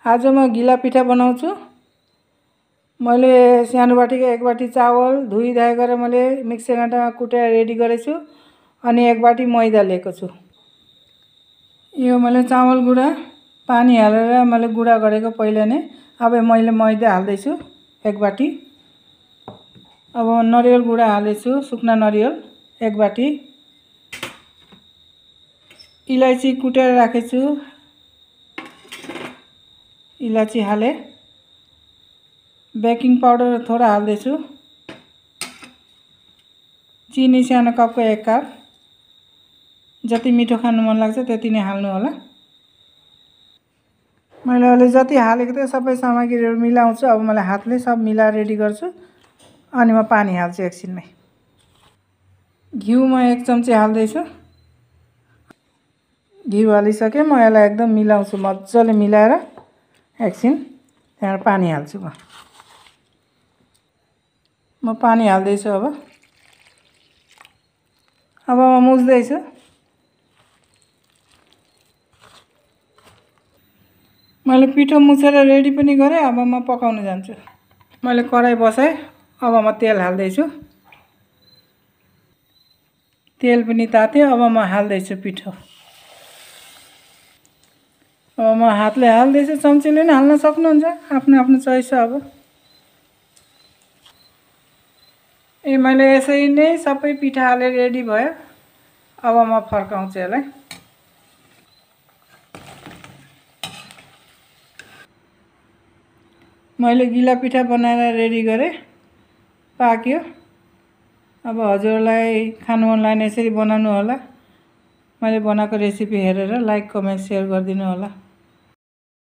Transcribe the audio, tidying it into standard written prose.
आज म गिला पिठा बनाउँछु। मैले सानो बाटीको 1 बाटी चावल धुइधाइ गरेर मैले मिक्सर ग्राइन्डरमा कुटेर रेडी गरेछु अनि 1 बाटी मैदा लिएको छु। यो मैले चावल गुडा पानी हालेर मैले गुडा गरेको पहिला नै। अब मैले मैदा हाल्दै छु 1 बाटी। अब नरिवल गुडा हालेछु, सुक्ना नरिवल 1 बाटी। इलायची कुटेर राखेछु, इलायची हाले। बेकिङ पाउडर थोड़ा हाल्दै छु। चिनी सानो कपको 1 कप। जति मिठो खानु मन लाग्छ त्यति नै हाल्नु होला। मैले अहिले जति हालेको थिएँ सबै सामग्रीहरु मिलाउँछु। अब मैले हातले सब मिलाएर रेडी गर्छु अनि म पानी हाल्छु एकछिनमै। घिउ म 1 चम्ची हाल्दै छु। घिउ हालिसके म यसलाई एकदम मिलाउँछु, मज्जाले मिलाएर एकछिन त्यहाँबाट पानी हाल्छु म पानी हाल्दै छु अब म मुछ्दै छु। मैले पिठो मुछेर रेडी पनि गरे। अब म पकाउन जान्छु। मैले कराई बसाए। अब म तेल हाल्दै छु। तेल पनि तात्यो। अब म हाल्दै छु पिठो। अब म हातले हाल्दै छु, चम्चीले पनि हाल्न सक्नुहुन्छ, आफ्नो आफ्नो चोइस हो। अब मैले यसरी नै सबै पिठा हालेर रेडी भयो। अब म फर्काउँछु यसलाई। मैले गिला पिठा बनाएर रेडी गरे, पाक्यो। अब हजुरलाई खानु मन लाग्ने यसरी बनाउनु होला। मैले बनाएको रेसिपी हेरेर लाइक, कमेन्ट, शेयर गरिदिनु होला।